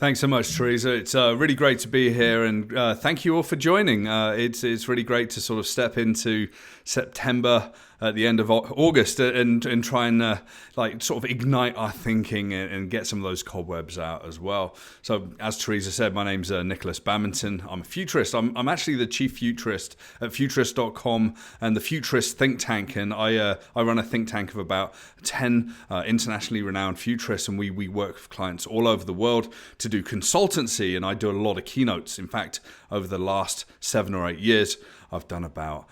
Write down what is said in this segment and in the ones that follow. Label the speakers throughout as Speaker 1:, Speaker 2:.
Speaker 1: Thanks so much, Teresa. It's really great to be here, and thank you all for joining. It's really great to sort of step into September at the end of August and try and sort of ignite our thinking and get some of those cobwebs out as well. So, as Teresa said, my name's Nikolas Badminton. I'm a futurist. I'm actually the chief futurist at Futurist.com and the Futurist think tank, and I run a think tank of about 10 internationally renowned futurists, and we work with clients all over the world to do consultancy, and I do a lot of keynotes. In fact, over the last 7 or 8 years, I've done about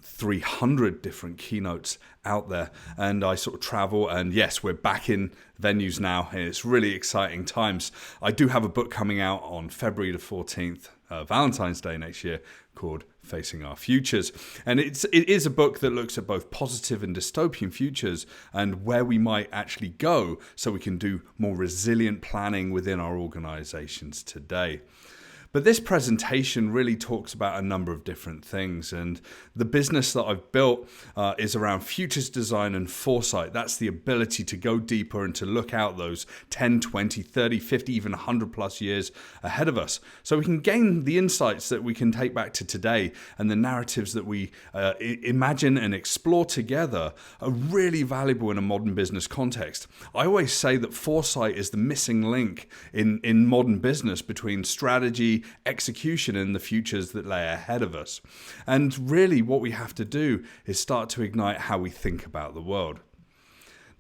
Speaker 1: 300 different keynotes out there, and I sort of travel, and yes, we're back in venues now, and it's really exciting times. I do have a book coming out on February the 14th, Valentine's Day next year, called Facing Our Futures. And it is a book that looks at both positive and dystopian futures and where we might actually go so we can do more resilient planning within our organizations today. But this presentation really talks about a number of different things, and the business that I've built is around futures design and foresight. That's the ability to go deeper and to look out those 10, 20, 30, 50, even 100 plus years ahead of us, so we can gain the insights that we can take back to today, and the narratives that we imagine and explore together are really valuable in a modern business context. I always say that foresight is the missing link in modern business between strategy, execution, and the futures that lay ahead of us. And really what we have to do is start to ignite how we think about the world.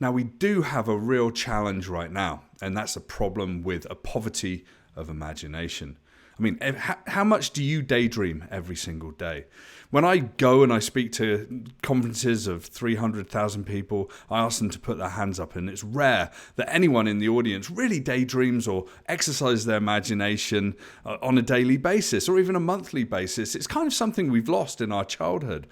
Speaker 1: Now, we do have a real challenge right now, and that's a problem with a poverty of imagination. I mean, how much do you daydream every single day? When I go and I speak to conferences of 300,000 people, I ask them to put their hands up, and it's rare that anyone in the audience really daydreams or exercises their imagination on a daily basis or even a monthly basis. It's kind of something we've lost in our childhood.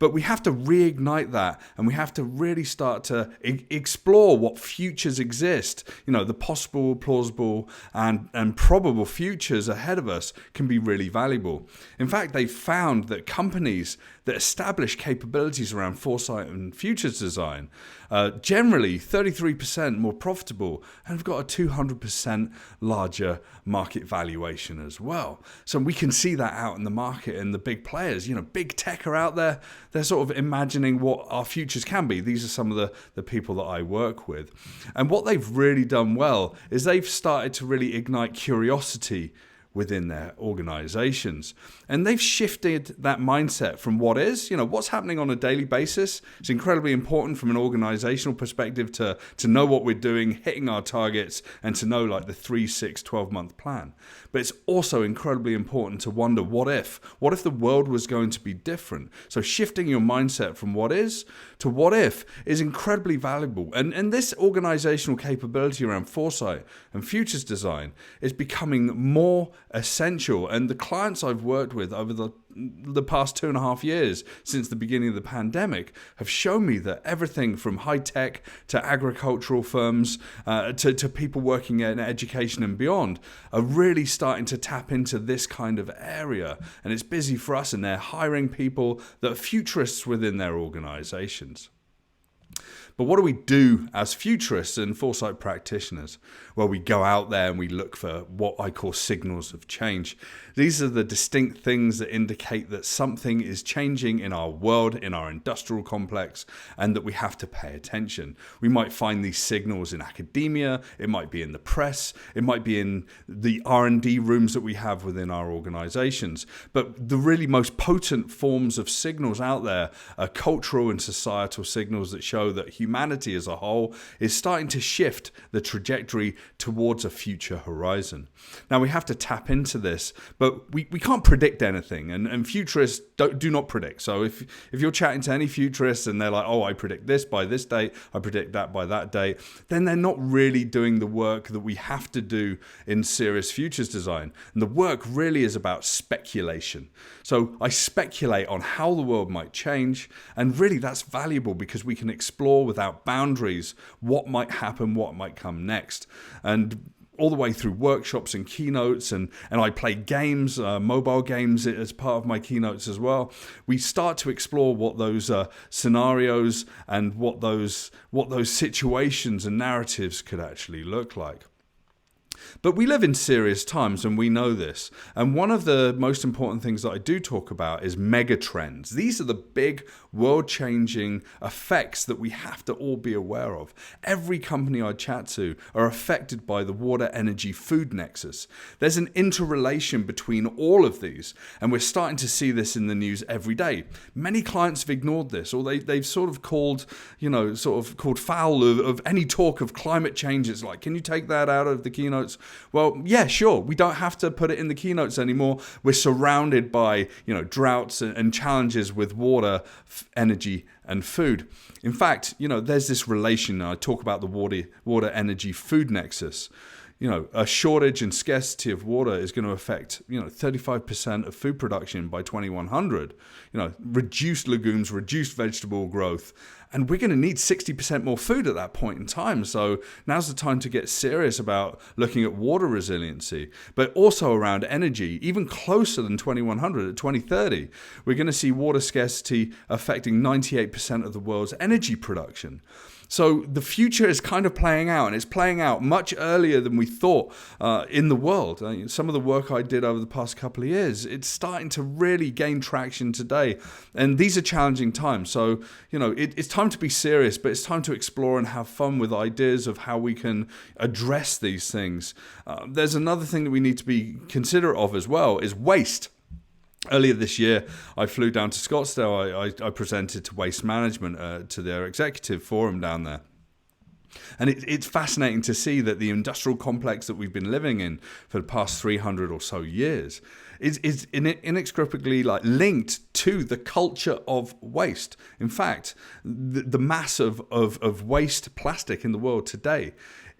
Speaker 1: But we have to reignite that, and we have to really start to explore what futures exist. You know, the possible, plausible, and probable futures ahead of us can be really valuable. In fact, they've found that companies that establish capabilities around foresight and futures design generally 33% more profitable and have got a 200% larger market valuation as well. So we can see that out in the market, and the big players, you know, big tech are out there. They're sort of imagining what our futures can be. These are some of the people that I work with. And what they've really done well is they've started to really ignite curiosity within their organizations. And they've shifted that mindset from what is, you know, what's happening on a daily basis. It's incredibly important from an organizational perspective to know what we're doing, hitting our targets, and to know like the 3, 6, 12-month plan. But it's also incredibly important to wonder, what if? What if the world was going to be different? So shifting your mindset from what is to what if is incredibly valuable. And this organizational capability around foresight and futures design is becoming more essential. And the clients I've worked with over the past 2.5 years since the beginning of the pandemic have shown me that everything from high tech to agricultural firms to people working in education and beyond are really starting to tap into this kind of area, and it's busy for us, and they're hiring people that are futurists within their organizations. But what do we do as futurists and foresight practitioners? Well, we go out there and we look for what I call signals of change. These are the distinct things that indicate that something is changing in our world, in our industrial complex, and that we have to pay attention. We might find these signals in academia, it might be in the press, it might be in the R&D rooms that we have within our organizations. But the really most potent forms of signals out there are cultural and societal signals that show that humanity as a whole is starting to shift the trajectory towards a future horizon. Now, we have to tap into this, but we can't predict anything, and futurists do not predict. So if you're chatting to any futurists and they're like, oh, I predict this by this date, I predict that by that date, then they're not really doing the work that we have to do in serious futures design. And the work really is about speculation. So I speculate on how the world might change, and really that's valuable because we can explore without boundaries what might happen, what might come next. And all the way through workshops and keynotes, and I play games, mobile games as part of my keynotes as well. We start to explore what those scenarios and what those situations and narratives could actually look like. But we live in serious times and we know this. And one of the most important things that I do talk about is megatrends. These are the big world-changing effects that we have to all be aware of. Every company I chat to are affected by the water, energy, food nexus. There's an interrelation between all of these, and we're starting to see this in the news every day. Many clients have ignored this, or they've sort of called foul of any talk of climate change. It's like, can you take that out of the keynotes? Well, yeah, sure. We don't have to put it in the keynotes anymore. We're surrounded by, droughts and challenges with water, energy, and food. In fact, there's this relation. I talk about the water, energy, food nexus. A shortage and scarcity of water is going to affect, 35% of food production by 2100. Reduced legumes, reduced vegetable growth, and we're going to need 60% more food at that point in time. So now's the time to get serious about looking at water resiliency, but also around energy, even closer than 2100 at 2030. We're going to see water scarcity affecting 98% of the world's energy production. So the future is kind of playing out, and it's playing out much earlier than we thought in the world. Some of the work I did over the past couple of years, it's starting to really gain traction today. And these are challenging times. So, it's time to be serious, but it's time to explore and have fun with ideas of how we can address these things. There's another thing that we need to be considerate of as well, is waste. Earlier this year, I flew down to Scottsdale. I presented to Waste Management, to their executive forum down there. And it's fascinating to see that the industrial complex that we've been living in for the past 300 or so years is inextricably linked to the culture of waste. In fact, the mass of waste plastic in the world today,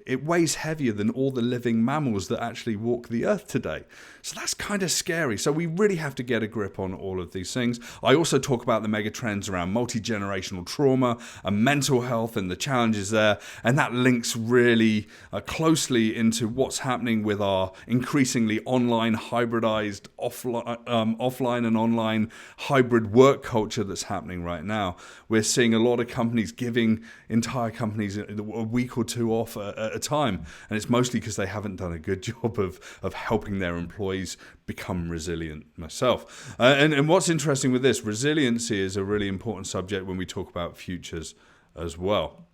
Speaker 1: it weighs heavier than all the living mammals that actually walk the earth today. So that's kind of scary. So we really have to get a grip on all of these things. I also talk about the megatrends around multi-generational trauma and mental health and the challenges there. And that links really closely into what's happening with our increasingly online hybridized offline and online hybrid work culture that's happening right now. We're seeing a lot of companies giving entire companies a week or two off at a time, and it's mostly because they haven't done a good job of helping their employees become resilient myself. And what's interesting with this, resiliency is a really important subject when we talk about futures as well.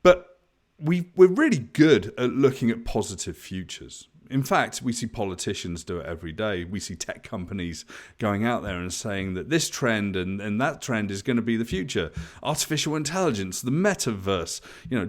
Speaker 1: But we're really good at looking at positive futures. In fact, we see politicians do it every day. We see tech companies going out there and saying that this trend and that trend is going to be the future. Artificial intelligence, the metaverse,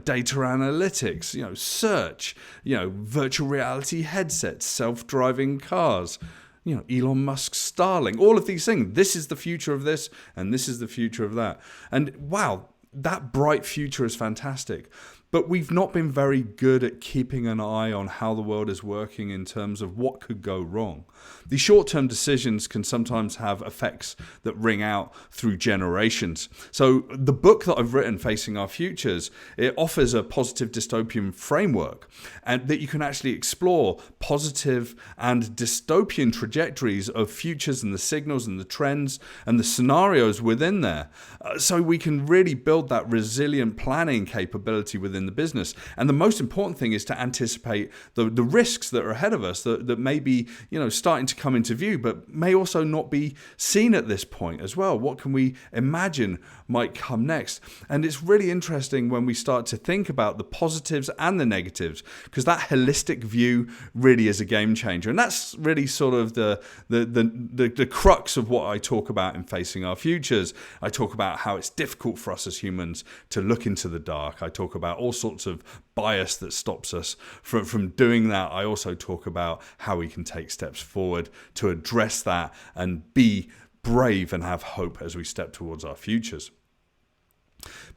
Speaker 1: data analytics, search, virtual reality headsets, self-driving cars, Elon Musk's Starlink, all of these things. This is the future of this, and this is the future of that. And wow, that bright future is fantastic. But we've not been very good at keeping an eye on how the world is working in terms of what could go wrong. These short-term decisions can sometimes have effects that ring out through generations. So the book that I've written, Facing Our Futures, it offers a positive dystopian framework, and that you can actually explore positive and dystopian trajectories of futures and the signals and the trends and the scenarios within there. So we can really build that resilient planning capability within the business. And the most important thing is to anticipate the risks that are ahead of us that may be, starting to come into view, but may also not be seen at this point as well. What can we imagine might come next? And it's really interesting when we start to think about the positives and the negatives, because that holistic view really is a game changer. And that's really sort of the crux of what I talk about in Facing Our Futures. I talk about how it's difficult for us as humans to look into the dark. I talk about all sorts of bias that stops us from doing that. I also talk about how we can take steps forward to address that and be brave and have hope as we step towards our futures.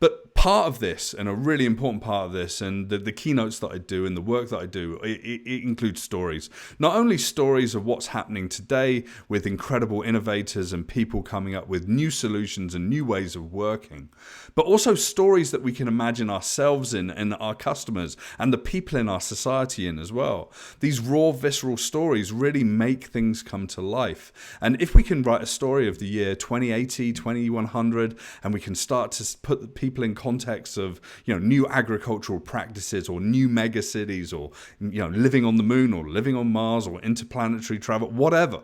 Speaker 1: But part of this, and a really important part of this, and the keynotes that I do and the work that I do, it includes stories. Not only stories of what's happening today with incredible innovators and people coming up with new solutions and new ways of working, but also stories that we can imagine ourselves in and our customers and the people in our society in as well. These raw, visceral stories really make things come to life. And if we can write a story of the year 2080, 2100, and we can start to put the people in context context of, new agricultural practices or new megacities or, living on the moon or living on Mars or interplanetary travel, whatever.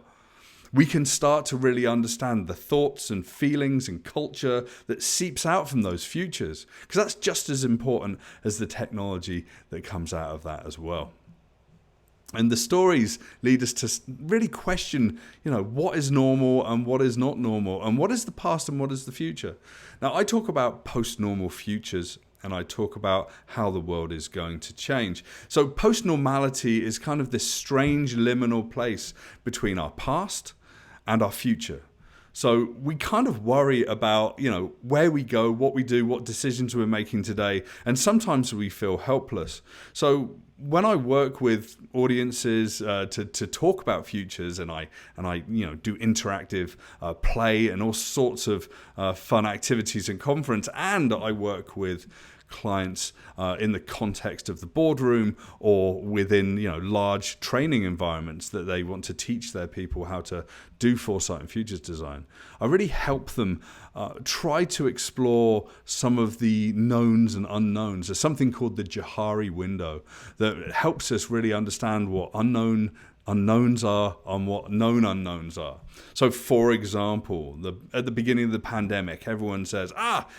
Speaker 1: We can start to really understand the thoughts and feelings and culture that seeps out from those futures, because that's just as important as the technology that comes out of that as well. And the stories lead us to really question, what is normal and what is not normal, and what is the past and what is the future. Now, I talk about post-normal futures, and I talk about how the world is going to change. So post-normality is kind of this strange liminal place between our past and our future. So we kind of worry about, where we go, what we do, what decisions we're making today, and sometimes we feel helpless. So when I work with audiences to talk about futures, and I do interactive play and all sorts of fun activities and conference, and I work with clients in the context of the boardroom or within large training environments that they want to teach their people how to do foresight and futures design, I really help them try to explore some of the knowns and unknowns. There's something called the Johari window that helps us really understand what unknowns are and what known unknowns are. So, for example, at the beginning of the pandemic, everyone says,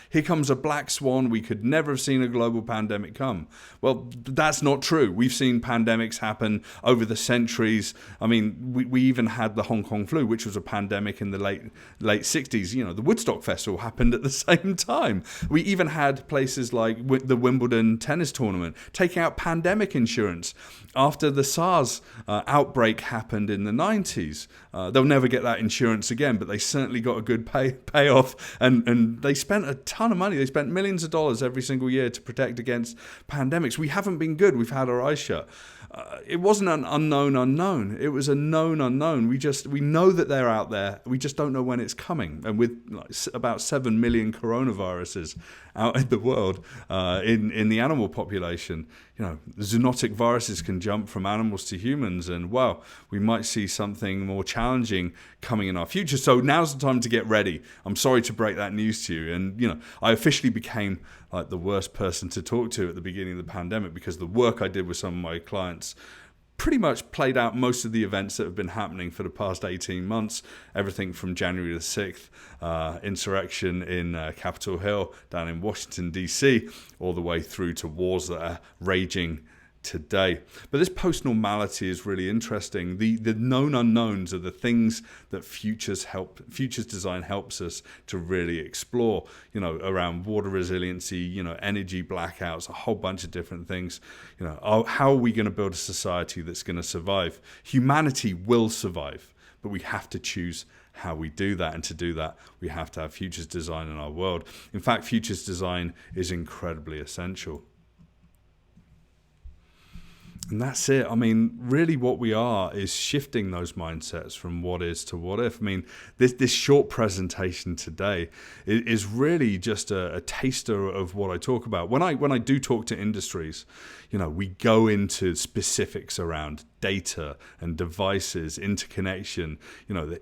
Speaker 1: here comes a black swan. We could never have seen a global pandemic come. Well, that's not true. We've seen pandemics happen over the centuries. I mean, we even had the Hong Kong flu, which was a pandemic in the late 60s. The Woodstock Festival happened at the same time. We even had places like the Wimbledon tennis tournament taking out pandemic insurance after the SARS outbreak happened in the 90s. They'll never get that insurance again, but they certainly got a good payoff, and they spent a ton of money. They spent millions of dollars every single year to protect against pandemics. We haven't been good. We've had our eyes shut. It wasn't an unknown unknown. It was a known unknown. We know that they're out there. We just don't know when it's coming. And with about 7 million coronaviruses out in the world, in the animal population, zoonotic viruses can jump from animals to humans, and we might see something more challenging coming in our future. So now's the time to get ready. I'm sorry to break that news to you. And, I officially became like the worst person to talk to at the beginning of the pandemic, because the work I did with some of my clients pretty much played out most of the events that have been happening for the past 18 months. Everything from January the 6th, insurrection in Capitol Hill down in Washington, D.C., all the way through to wars that are raging today. But this post-normality is really interesting. The known unknowns are the things that futures design helps us to really explore, around water resiliency, energy blackouts, a whole bunch of different things. How are we going to build a society that's going to survive? Humanity will survive, but we have to choose how we do that. And to do that, we have to have futures design in our world. In fact, futures design is incredibly essential. And that's it. I mean, really what we are is shifting those mindsets from what is to what if. I mean, this short presentation today is really just a taster of what I talk about. When I do talk to industries, we go into specifics around data and devices, interconnection.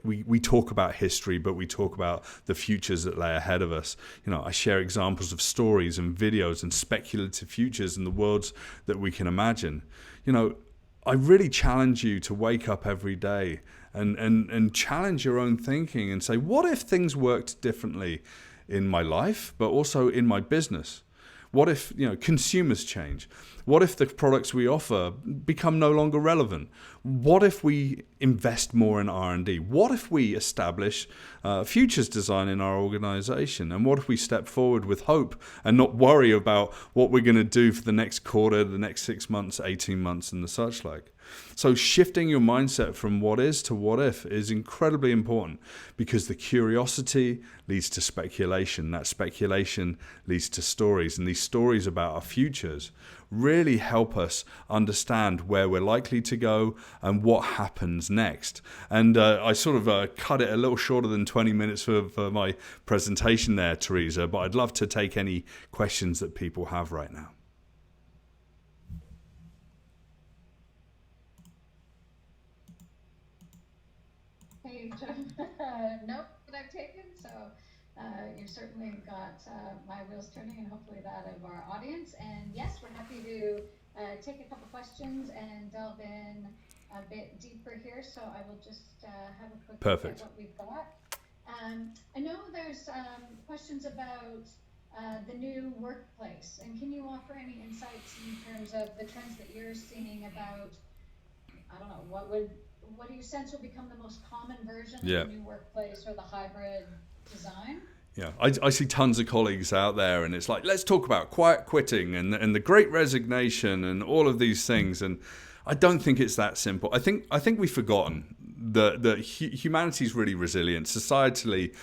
Speaker 1: We talk about history, but we talk about the futures that lay ahead of us. I share examples of stories and videos and speculative futures in the worlds that we can imagine. I really challenge you to wake up every day and challenge your own thinking and say, what if things worked differently in my life, but also in my business? What if consumers change? What if the products we offer become no longer relevant? What if we invest more in R&D? What if we establish futures design in our organization? And what if we step forward with hope and not worry about what we're going to do for the next quarter, the next 6 months, 18 months, and the such like? So shifting your mindset from what is to what if is incredibly important, because the curiosity leads to speculation. That speculation leads to stories, and these stories about our futures really help us understand where we're likely to go and what happens next. And I sort of cut it a little shorter than 20 minutes for my presentation there, Teresa, but I'd love to take any questions that people have right now.
Speaker 2: Hey, nope, that I've taken. So You've certainly got my wheels turning and hopefully that of our audience. And yes, we're happy to take a couple questions and delve in a bit deeper here. So I will just have a quick look at
Speaker 1: Perfect.
Speaker 2: what we've got. I know there's questions about the new workplace, and can you offer any insights in terms of the trends that you're seeing about, I don't know, what do you sense will become the most common version of the
Speaker 1: Yeah.
Speaker 2: new workplace or the hybrid design?
Speaker 1: Yeah, I see tons of colleagues out there, and it's like, let's talk about quiet quitting and the Great Resignation and all of these things. And I don't think it's that simple. I think we've forgotten that humanity is really resilient. Societally,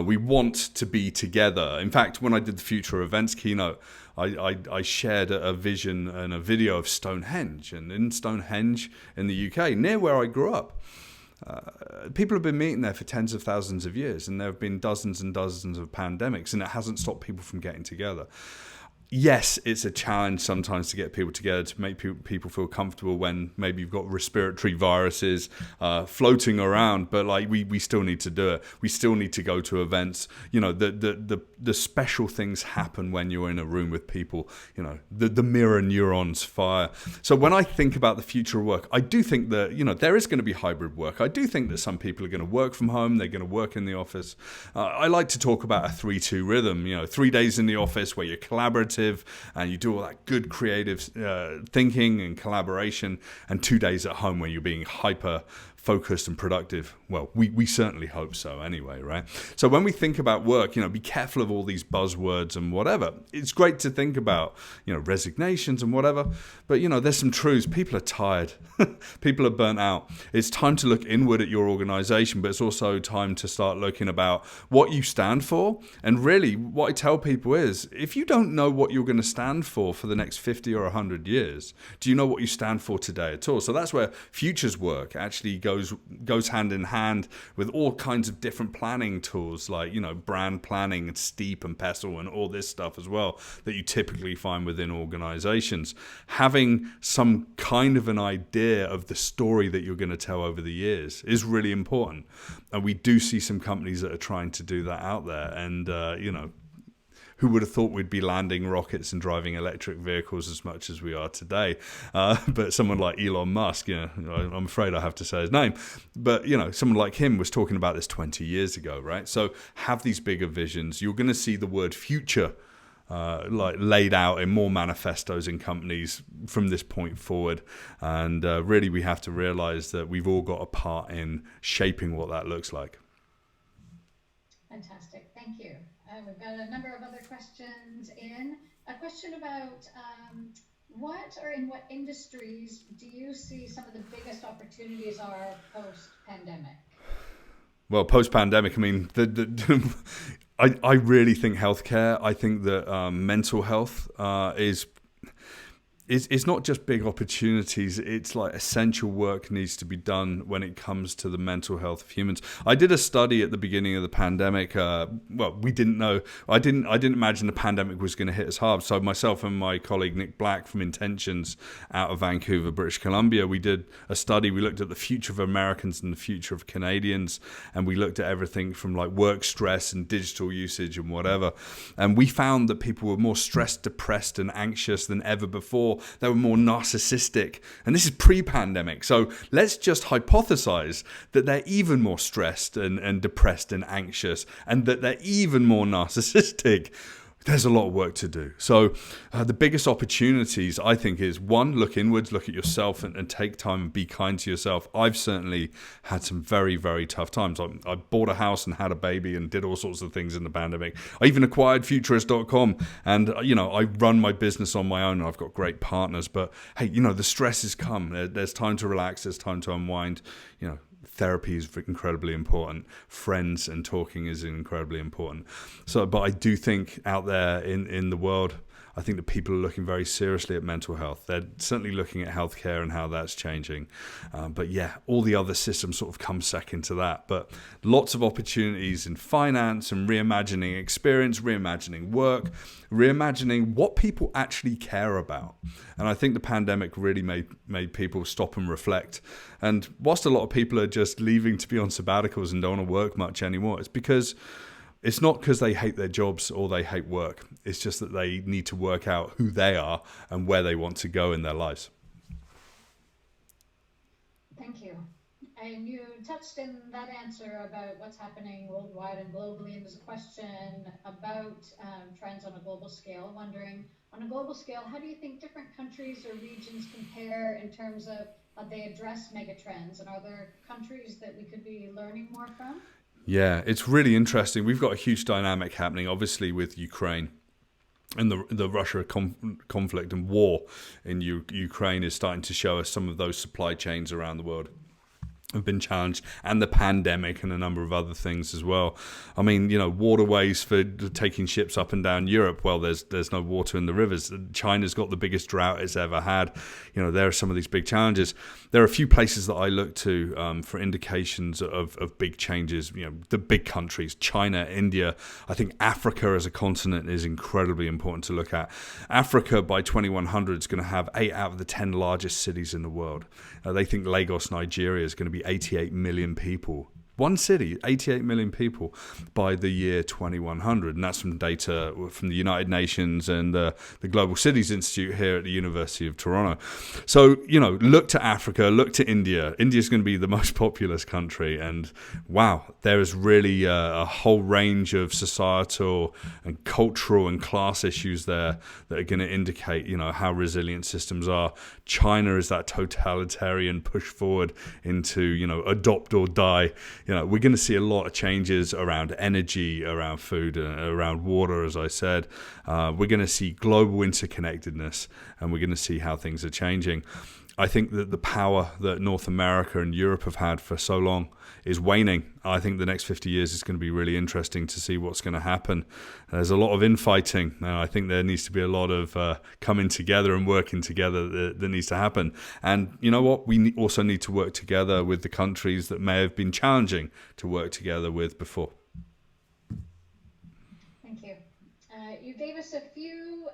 Speaker 1: we want to be together. In fact, when I did the Future Events keynote, I shared a vision and a video of Stonehenge, and in Stonehenge in the UK, near where I grew up. People have been meeting there for tens of thousands of years, and there have been dozens and dozens of pandemics, and it hasn't stopped people from getting together. Yes, it's a challenge sometimes to get people together, to make people feel comfortable when maybe you've got respiratory viruses floating around, but like we still need to do it. We still need to go to events. You know, the special things happen when you're in a room with people. You know, the mirror neurons fire. So when I think about the future of work, I do think that, you know, there is going to be hybrid work. I do think that some people are going to work from home, they're going to work in the office. I like to talk about a 3-2 rhythm. You know, 3 days in the office where you're collaborative and you do all that good creative thinking and collaboration, and 2 days at home where you're being hyper focused and productive. Well, we certainly hope so anyway, right? So when we think about work, you know, be careful of all these buzzwords and whatever. It's great to think about, you know, resignations and whatever, but, you know, there's some truths. People are tired. People are burnt out. It's time to look inward at your organization, but it's also time to start looking about what you stand for. And really, what I tell people is, if you don't know what you're going to stand for the next 50 or 100 years, do you know what you stand for today at all? So that's where futures work actually goes hand in hand with all kinds of different planning tools, like, you know, brand planning and Steep and Pestle and all this stuff as well, that you typically find within organizations. Having some kind of an idea of the story that you're going to tell over the years is really important. And we do see some companies that are trying to do that out there. And, you know, who would have thought we'd be landing rockets and driving electric vehicles as much as we are today? But someone like Elon Musk, you know, I'm afraid I have to say his name, but, you know, someone like him was talking about this 20 years ago, right? So have these bigger visions. You're going to see the word future like laid out in more manifestos in companies from this point forward. And really, we have to realize that we've all got a part in shaping what that looks like.
Speaker 2: Fantastic, thank you. We've got a number of other questions in. A question about what or in what industries do you see some of the biggest opportunities are post-pandemic?
Speaker 1: Well, post-pandemic, I mean, I really think healthcare. I think that mental health is it's not just big opportunities. It's like essential work needs to be done when it comes to the mental health of humans. I did a study at the beginning of the pandemic. Well, we didn't know. I didn't imagine the pandemic was going to hit us hard. So myself and my colleague Nick Black from Intentions out of Vancouver, British Columbia, we did a study. We looked at the future of Americans and the future of Canadians, and we looked at everything from like work stress and digital usage and whatever. And we found that people were more stressed, depressed, and anxious than ever before. They were more narcissistic. And this is pre-pandemic. So let's just hypothesize that they're even more stressed and depressed and anxious, and that they're even more narcissistic. There's a lot of work to do. So the biggest opportunities, I think, is one, look inwards, look at yourself and take time and be kind to yourself. I've certainly had some very, very tough times. I bought a house and had a baby and did all sorts of things in the pandemic. I even acquired Futurist.com, and, you know, I run my business on my own, and I've got great partners. But, hey, you know, the stress has come. There's time to relax. There's time to unwind. You know, therapy is incredibly important. Friends and talking is incredibly important. So, but I do think out there in the world, I think that people are looking very seriously at mental health. They're certainly looking at healthcare and how that's changing. But yeah, all the other systems sort of come second to that. But lots of opportunities in finance and reimagining experience, reimagining work, reimagining what people actually care about. And I think the pandemic really made people stop and reflect. And whilst a lot of people are just leaving to be on sabbaticals and don't want to work much anymore, it's because It's not because they hate their jobs or they hate work. It's just that they need to work out who they are and where they want to go in their lives.
Speaker 2: Thank you. And you touched in that answer about what's happening worldwide and globally. And there's a question about trends on a global scale, wondering, on a global scale, how do you think different countries or regions compare in terms of how they address megatrends? And are there countries that we could be learning more from?
Speaker 1: Yeah, it's really interesting. We've got a huge dynamic happening, obviously, with Ukraine. And the Russia conflict and war in Ukraine is starting to show us some of those supply chains around the world have been challenged, and the pandemic and a number of other things as well. I mean, waterways for taking ships up and down Europe. Well, there's no water in the rivers. China's got the biggest drought it's ever had. There are some of these big challenges. There are a few places that I look to for indications of big changes. The big countries, China, India. I think Africa as a continent is incredibly important to look at. Africa by 2100 is going to have 8 out of the 10 largest cities in the world. They think Lagos, Nigeria is going to be 88 million people. One city, 88 million people by the year 2100. And that's from data from the United Nations and the Global Cities Institute here at the University of Toronto. So, look to Africa, look to India. India's going to be the most populous country. And wow, there is really a whole range of societal and cultural and class issues there that are going to indicate, how resilient systems are. China is that totalitarian push forward into, adopt or die. We're going to see a lot of changes around energy, around food, around water, as I said. We're going to see global interconnectedness, and we're going to see how things are changing. I think that the power that North America and Europe have had for so long is waning. I think the next 50 years is going to be really interesting to see what's going to happen. There's a lot of infighting, and I think there needs to be a lot of coming together and working together that needs to happen. And you know what? We also need to work together with the countries that may have been challenging to work together with before.
Speaker 2: Thank you. You gave us a few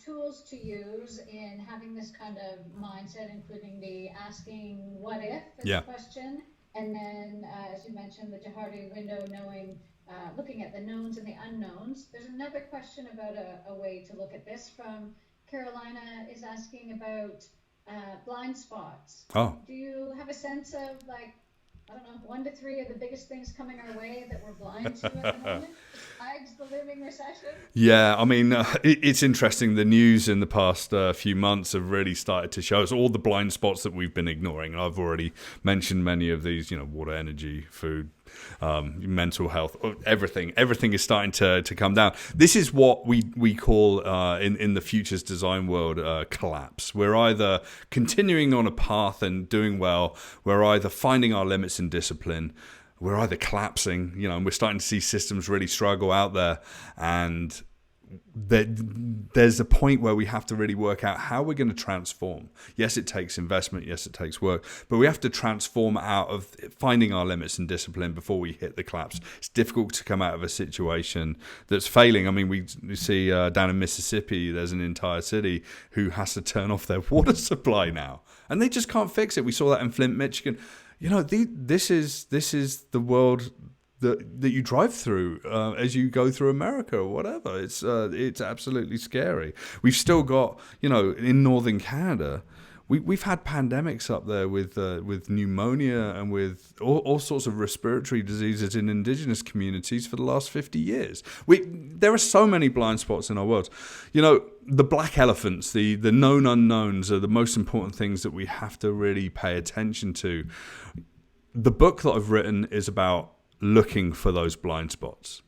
Speaker 2: tools to use in having this kind of mindset, including the asking what if as a question. And then, as you mentioned, the Jahardi window, looking at the knowns and the unknowns. There's another question about a way to look at this from Carolina is asking about blind spots.
Speaker 1: Oh.
Speaker 2: Do you have a sense of 1 to 3 of the biggest things coming our way that we're blind to at the moment? Besides the looming recession?
Speaker 1: Yeah, I mean, it's interesting. The news in the past few months have really started to show us all the blind spots that we've been ignoring. And I've already mentioned many of these, water, energy, food, mental health, everything is starting to come down. This is what we call in the futures design world collapse. We're either continuing on a path and doing well, we're either finding our limits in discipline, we're either collapsing, and we're starting to see systems really struggle out there. And there's a point where we have to really work out how we're going to transform. Yes, it takes investment. Yes, it takes work. But we have to transform out of finding our limits and discipline before we hit the collapse. It's difficult to come out of a situation that's failing. I mean, we see down in Mississippi, there's an entire city who has to turn off their water supply now. And they just can't fix it. We saw that in Flint, Michigan. This is the world that you drive through as you go through America or whatever. It's absolutely scary. We've still got, in northern Canada, we've had pandemics up there with pneumonia and with all sorts of respiratory diseases in indigenous communities for the last 50 years. There are so many blind spots in our world. The black elephants, the known unknowns are the most important things that we have to really pay attention to. The book that I've written is about looking for those blind spots.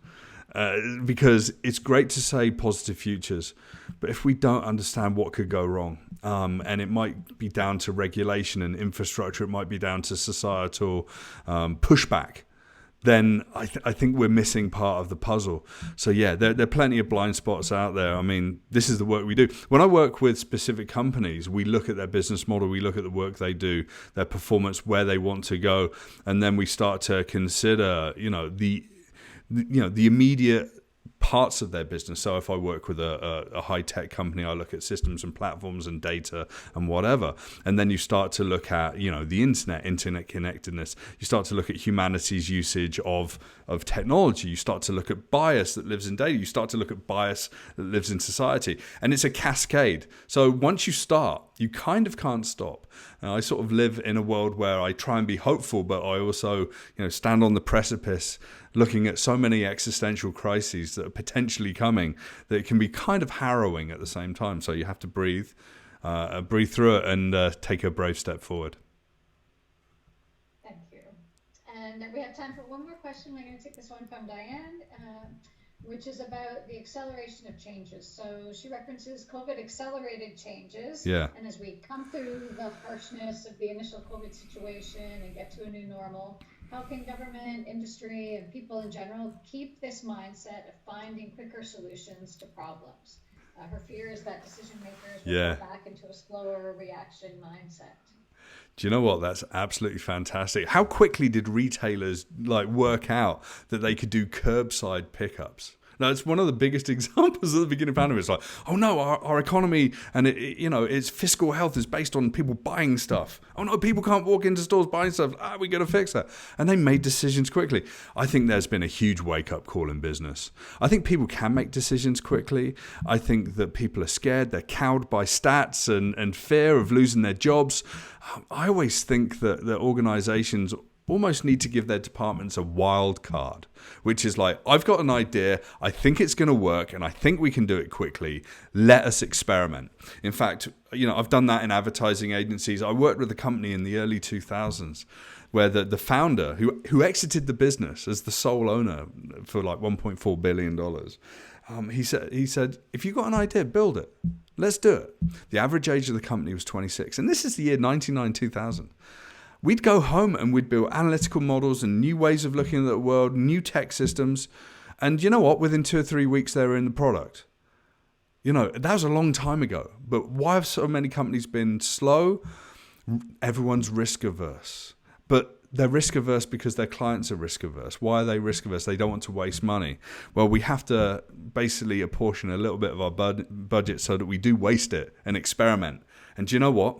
Speaker 1: Because it's great to say positive futures, but if we don't understand what could go wrong, and it might be down to regulation and infrastructure, it might be down to societal pushback, then I think we're missing part of the puzzle. So yeah, there are plenty of blind spots out there. I mean, this is the work we do. When I work with specific companies, we look at their business model, we look at the work they do, their performance, where they want to go, and then we start to consider, the immediate parts of their business. So if I work with a high-tech company, I look at systems and platforms and data and whatever. And then you start to look at, the internet connectedness. You start to look at humanity's usage of technology. You start to look at bias that lives in data. You start to look at bias that lives in society. And it's a cascade. So once you start, you kind of can't stop. I sort of live in a world where I try and be hopeful, but I also, stand on the precipice looking at so many existential crises that are potentially coming that it can be kind of harrowing at the same time. So you have to breathe through it and take a brave step forward.
Speaker 2: Thank you. And we have time for one more question. We're going to take this one from Diane, which is about the acceleration of changes. So she references COVID accelerated changes.
Speaker 1: Yeah.
Speaker 2: And as we come through the harshness of the initial COVID situation and get to a new normal, how can government, industry, and people in general keep this mindset of finding quicker solutions to problems? Her fear is that decision makers will go back into a slower reaction mindset.
Speaker 1: Do you know what? That's absolutely fantastic. How quickly did retailers work out that they could do curbside pickups? Now, it's one of the biggest examples at the beginning of the pandemic. It's like, oh no, our economy and its fiscal health is based on people buying stuff. Oh no, people can't walk into stores buying stuff. We got to fix that. And they made decisions quickly. I think there's been a huge wake-up call in business. I think people can make decisions quickly. I think that people are scared. They're cowed by stats and fear of losing their jobs. I always think that organizations almost need to give their departments a wild card, which is like, I've got an idea, I think it's going to work, and I think we can do it quickly. Let us experiment. In fact, I've done that in advertising agencies. I worked with a company in the early 2000s where the founder, who exited the business as the sole owner for $1.4 billion, he said, if you've got an idea, build it. Let's do it. The average age of the company was 26. And this is the year 1999-2000. We'd go home and we'd build analytical models and new ways of looking at the world, new tech systems. And you know what? Within 2 or 3 weeks, they were in the product. That was a long time ago. But why have so many companies been slow? Everyone's risk averse. But they're risk averse because their clients are risk averse. Why are they risk averse? They don't want to waste money. Well, we have to basically apportion a little bit of our budget so that we do waste it and experiment. And do you know what?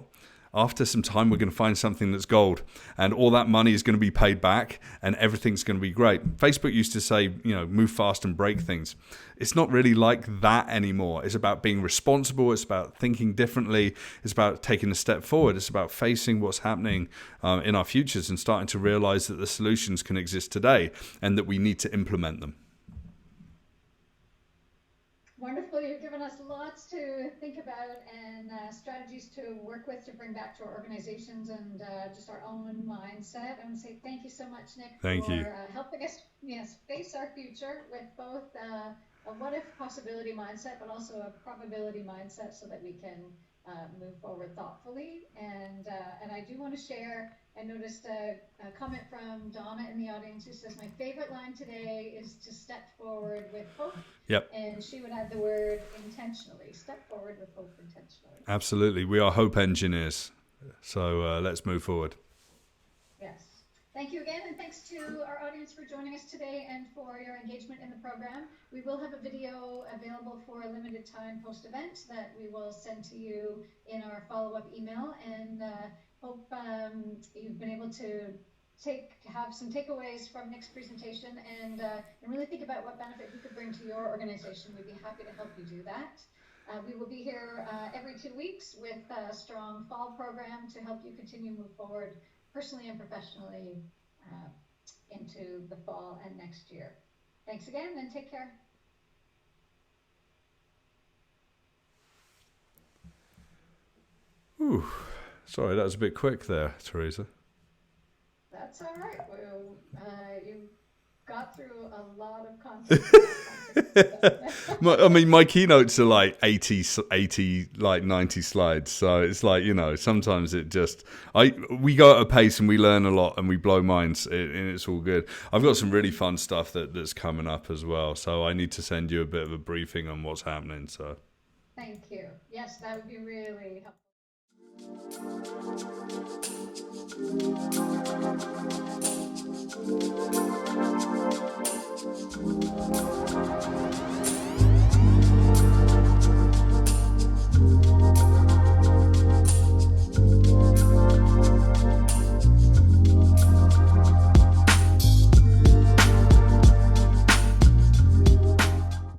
Speaker 1: After some time, we're going to find something that's gold, and all that money is going to be paid back, and everything's going to be great. Facebook used to say, move fast and break things. It's not really like that anymore. It's about being responsible. It's about thinking differently. It's about taking a step forward. It's about facing what's happening in our futures and starting to realize that the solutions can exist today and that we need to implement them.
Speaker 2: Wonderful. You've given us lots to think about and strategies to work with to bring back to our organizations and just our own mindset. I want to say thank you so much, Nick, for helping us face our future with both a what-if possibility mindset, but also a probability mindset so that we can move forward thoughtfully. And I do want to share, I noticed a comment from Donna in the audience who says, my favorite line today is to step forward with hope.
Speaker 1: Yep.
Speaker 2: And she would add the word intentionally. Step forward with hope intentionally.
Speaker 1: Absolutely. We are hope engineers. So let's move forward.
Speaker 2: Yes. Thank you again. And thanks to our audience for joining us today and for your engagement in the program. We will have a video available for a limited time post-event that we will send to you in our follow-up email. And hope you've been able to have some takeaways from Nick's presentation and really think about what benefit he could bring to your organization. We'd be happy to help you do that. We will be here every 2 weeks with a strong fall program to help you continue to move forward personally and professionally into the fall and next year. Thanks again and take care.
Speaker 1: Ooh, sorry, that was a bit quick there, Teresa.
Speaker 2: That's all right. Well, you got through a lot of content.
Speaker 1: my keynotes are like 80, like 90 slides. So it's like, sometimes we go at a pace and we learn a lot and we blow minds and it's all good. I've got some really fun stuff that's coming up as well. So I need to send you a bit of a briefing on what's happening. So
Speaker 2: thank you. Yes, that would be really helpful.